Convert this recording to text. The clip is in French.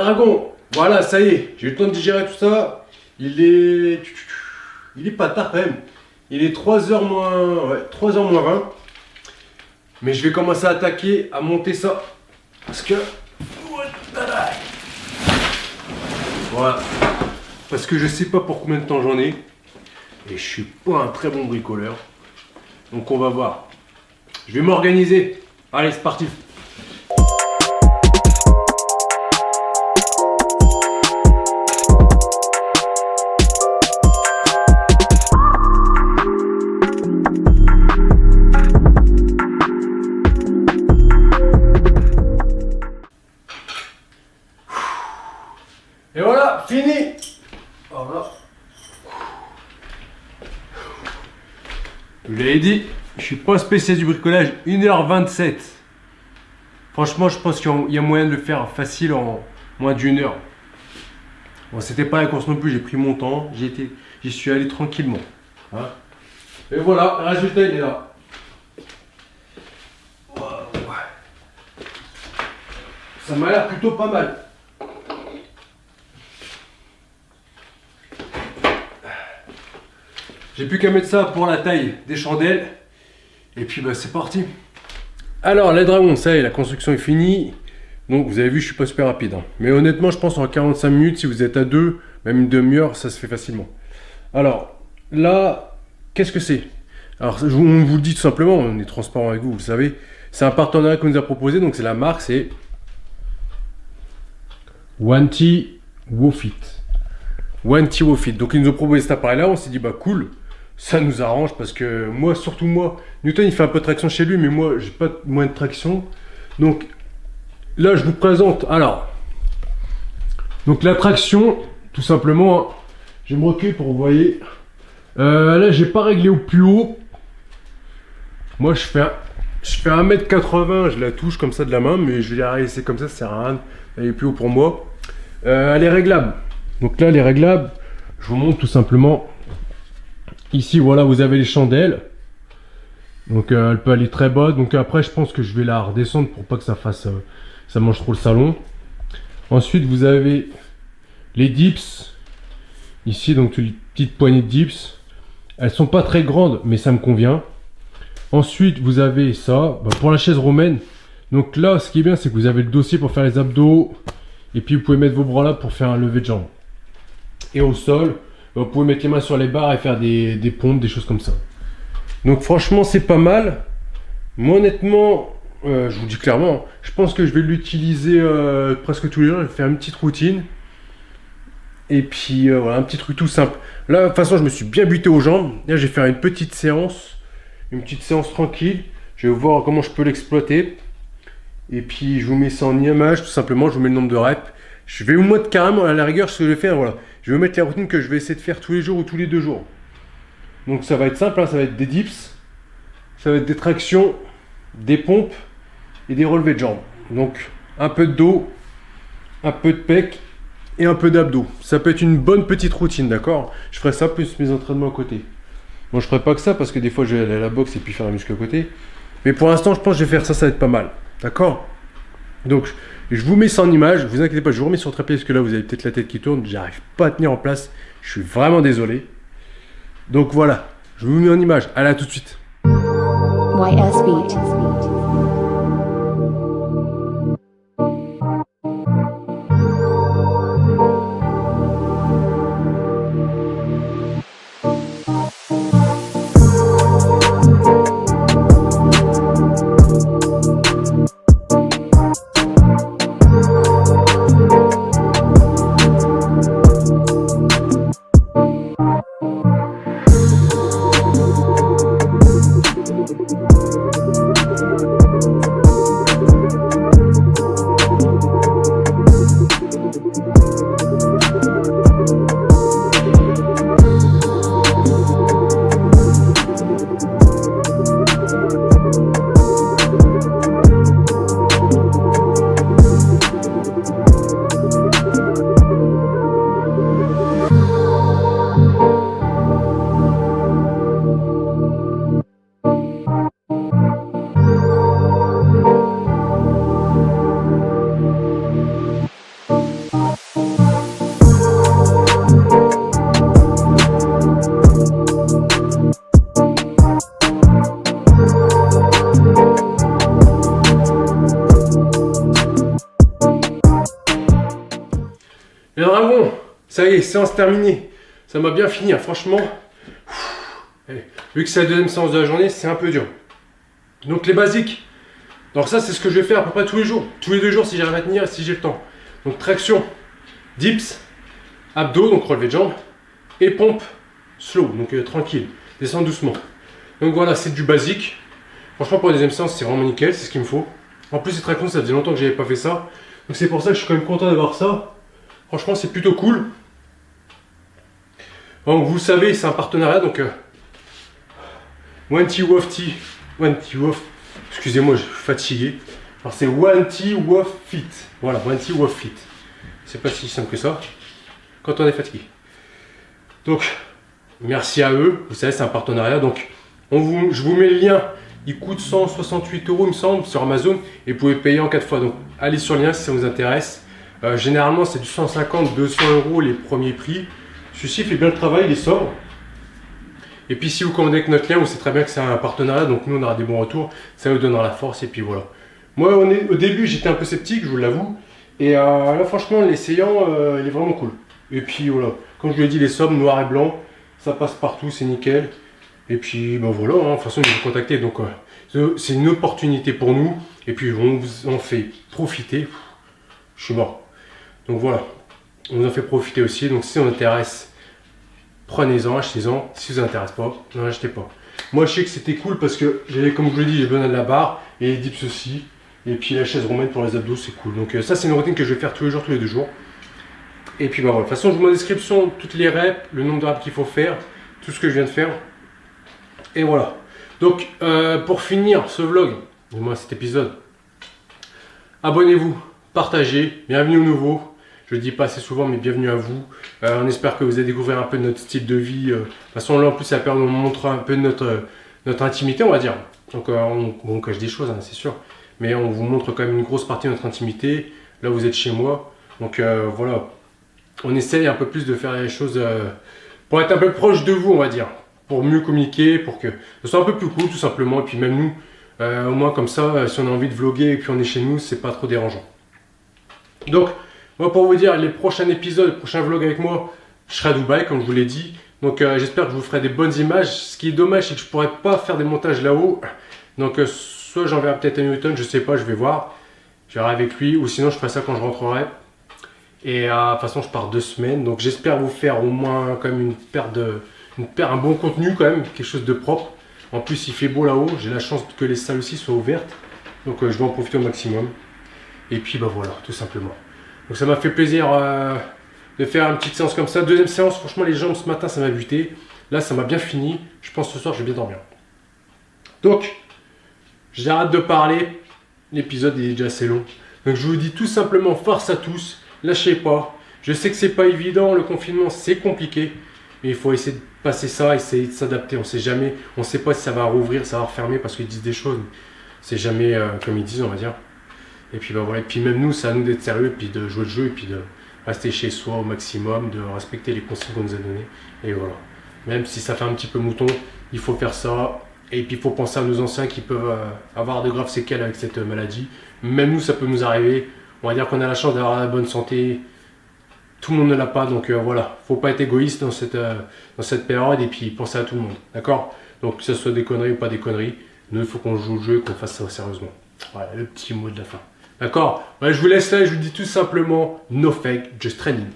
Dragon, voilà, ça y est, j'ai eu le temps de digérer tout ça. Il est pas tard quand même. Il est 3h moins... Ouais, 3h moins 20. Mais je vais commencer à attaquer, à monter ça. Parce que... Voilà. Parce que je sais pas pour combien de temps j'en ai. Et je suis pas un très bon bricoleur. Donc on va voir. Je vais m'organiser. Allez, c'est parti. Et voilà, fini. Voilà. Je vous l'avais dit, je suis pas spécialiste du bricolage, 1h27. Franchement, je pense qu'il y a moyen de le faire facile en moins d'une heure. Bon, c'était pas la course non plus, j'ai pris mon temps, j'y suis allé tranquillement. Hein. Et voilà, le résultat il est là. Ça m'a l'air plutôt pas mal. J'ai plus qu'à mettre ça pour la taille des chandelles. Et puis bah c'est parti. Alors les dragons, ça y est, la construction est finie. Donc vous avez vu, je suis pas super rapide. Hein. Mais honnêtement, je pense en 45 minutes, si vous êtes à deux, même une demi-heure, ça se fait facilement. Alors là, qu'est-ce que c'est? Alors on vous le dit tout simplement, on est transparent avec vous, vous le savez. C'est un partenariat qu'on nous a proposé, donc c'est la marque, c'est Wanty Wofit. Wanty Wofit. Donc ils nous ont proposé cet appareil là, on s'est dit bah cool. Ça nous arrange parce que moi, surtout moi, Newton il fait un peu de traction chez lui, mais moi j'ai pas de moyen de traction. Donc là je vous présente, alors, donc la traction, tout simplement, je vais me reculer pour vous voyez. Là j'ai pas réglé au plus haut. Moi je fais 1m80, je la touche comme ça de la main, mais je vais la laisser comme ça sert à rien, elle est plus haut pour moi. Elle est réglable. Donc là elle est réglable, je vous montre tout simplement. Ici, voilà, vous avez les chandelles. Donc, elle peut aller très bas. Donc, après, je pense que je vais la redescendre pour pas que ça fasse... ça mange trop le salon. Ensuite, vous avez les dips. Ici, donc, une petite poignée de dips. Elles sont pas très grandes, mais ça me convient. Ensuite, vous avez ça. Bah, pour la chaise romaine. Donc là, ce qui est bien, c'est que vous avez le dossier pour faire les abdos. Et puis, vous pouvez mettre vos bras là pour faire un lever de jambe. Et au sol... vous pouvez mettre les mains sur les barres et faire des pompes, des choses comme ça. Donc franchement, c'est pas mal. Moi, honnêtement, je vous dis clairement, je pense que je vais l'utiliser presque tous les jours. Je vais faire une petite routine. Et puis, voilà, un petit truc tout simple. Là, de toute façon, je me suis bien buté aux jambes. Là, je vais faire une petite séance tranquille. Je vais voir comment je peux l'exploiter. Et puis, je vous mets ça en image, tout simplement. Je vous mets le nombre de reps. Je vais vous mettre carrément, à la rigueur, ce que je vais faire, voilà. Je vais vous mettre les routines que je vais essayer de faire tous les jours ou tous les 2 jours. Donc ça va être simple, hein, ça va être des dips, ça va être des tractions, des pompes et des relevés de jambes. Donc un peu de dos, un peu de pec et un peu d'abdos. Ça peut être une bonne petite routine, d'accord? Je ferai ça plus mes entraînements à côté. Bon, je ferai pas que ça parce que des fois je vais aller à la boxe et puis faire la muscu à côté. Mais pour l'instant, je pense que je vais faire ça, ça va être pas mal. D'accord? Donc, je vous mets ça en image, vous inquiétez pas, je vous remets sur le trépied parce que là vous avez peut-être la tête qui tourne, j'arrive pas à tenir en place, je suis vraiment désolé. Donc voilà, je vous mets en image, allez à tout de suite. YS Beat. Les dragons, ça y est, séance terminée. Ça m'a bien fini, hein. Franchement. Vu que c'est la deuxième séance de la journée, c'est un peu dur. Donc les basiques. Donc ça, c'est ce que je vais faire à peu près tous les jours. Tous les 2 jours si j'arrive à tenir et si j'ai le temps. Donc traction, dips, abdos, donc relevé de jambes, et pompe slow, donc tranquille, descendre doucement. Donc voilà, c'est du basique. Franchement, pour la deuxième séance, c'est vraiment nickel, c'est ce qu'il me faut. En plus, c'est très con, ça faisait longtemps que j'avais pas fait ça. Donc c'est pour ça que je suis quand même content d'avoir ça. Franchement, c'est plutôt cool. Donc vous le savez, c'est un partenariat, donc One T Wolf T. One T Wolf. Excusez-moi, je suis fatigué. Alors c'est One T Wolf Fit. Voilà, One T Wolf Fit. C'est pas si simple que ça. Quand on est fatigué. Donc, merci à eux. Vous savez, c'est un partenariat. Donc, je vous mets le lien. Il coûte 168 €, il me semble, sur Amazon. Et vous pouvez payer en 4 fois. Donc, allez sur le lien si ça vous intéresse. Généralement, c'est du 150, 200 € les premiers prix. Celui-ci fait bien le travail, il est sobre. Et puis, si vous commandez avec notre lien, vous savez très bien que c'est un partenariat. Donc, nous, on aura des bons retours. Ça vous donnera la force. Et puis, voilà. Moi, au début, j'étais un peu sceptique, je vous l'avoue. Et là, franchement, l'essayant, il est vraiment cool. Et puis, voilà. Comme je vous l'ai dit, les sobres, noir et blanc, ça passe partout, c'est nickel. Et puis, ben voilà, hein, de toute façon, ils vous contacter. Donc, c'est une opportunité pour nous. Et puis, on vous en fait profiter. Je suis mort. Donc, voilà. On vous en fait profiter aussi. Donc, si ça vous intéresse, prenez-en, achetez-en. Si ça vous intéresse pas, n'en achetez pas. Moi, je sais que c'était cool parce que, comme je vous l'ai dit, j'ai besoin de la barre et les dips aussi. Et puis, la chaise romaine pour les abdos, c'est cool. Donc, ça, c'est une routine que je vais faire tous les jours, tous les 2 jours. Et puis bah voilà, de toute façon je vous mets en description toutes les reps, le nombre de reps qu'il faut faire, tout ce que je viens de faire. Et voilà. Donc pour finir ce vlog, du moins cet épisode, abonnez-vous, partagez, bienvenue aux nouveaux. Je le dis pas assez souvent mais bienvenue à vous. On espère que vous allez découvrir un peu notre style de vie. De toute façon là en plus c'est la période où on montre un peu notre intimité on va dire. Donc on cache des choses hein, c'est sûr. Mais on vous montre quand même une grosse partie de notre intimité. Là vous êtes chez moi. Donc voilà. On essaye un peu plus de faire les choses pour être un peu proche de vous, on va dire. Pour mieux communiquer, pour que ce soit un peu plus cool, tout simplement. Et puis même nous, au moins comme ça, si on a envie de vlogger et puis on est chez nous, c'est pas trop dérangeant. Donc, moi pour vous dire, les prochains épisodes, les prochains vlogs avec moi, je serai à Dubaï, comme je vous l'ai dit. Donc j'espère que je vous ferai des bonnes images. Ce qui est dommage, c'est que je pourrais pas faire des montages là-haut. Donc soit j'enverrai peut-être à Newton, je sais pas, je vais voir. Je verrai avec lui, ou sinon je ferai ça quand je rentrerai. Et de toute façon, je pars 2 semaines, donc j'espère vous faire au moins quand même un bon contenu quand même, quelque chose de propre. En plus, il fait beau là-haut, j'ai la chance que les salles aussi soient ouvertes, donc je vais en profiter au maximum. Et puis bah voilà, tout simplement. Donc ça m'a fait plaisir de faire une petite séance comme ça. Deuxième séance, franchement les jambes ce matin ça m'a buté. Là ça m'a bien fini. Je pense que ce soir je vais bien dormir. Donc, j'arrête de parler. L'épisode est déjà assez long. Donc je vous dis tout simplement force à tous. Lâchez pas. Je sais que c'est pas évident, le confinement c'est compliqué. Mais il faut essayer de passer ça, essayer de s'adapter. On sait jamais, on sait pas si ça va rouvrir, ça va refermer parce qu'ils disent des choses. C'est jamais comme ils disent, on va dire. Et puis bah voilà, et puis même nous, c'est à nous d'être sérieux, et puis de jouer le jeu, et puis de rester chez soi au maximum, de respecter les consignes qu'on nous a données. Et voilà. Même si ça fait un petit peu mouton, il faut faire ça. Et puis il faut penser à nos anciens qui peuvent avoir de graves séquelles avec cette maladie. Même nous, ça peut nous arriver. On va dire qu'on a la chance d'avoir la bonne santé. Tout le monde ne l'a pas, donc voilà. Faut pas être égoïste dans cette période et puis penser à tout le monde. D'accord? Donc que ce soit des conneries ou pas des conneries, nous, il faut qu'on joue le jeu et qu'on fasse ça sérieusement. Voilà, le petit mot de la fin. D'accord? Ouais, je vous laisse là et je vous dis tout simplement no fake, just training.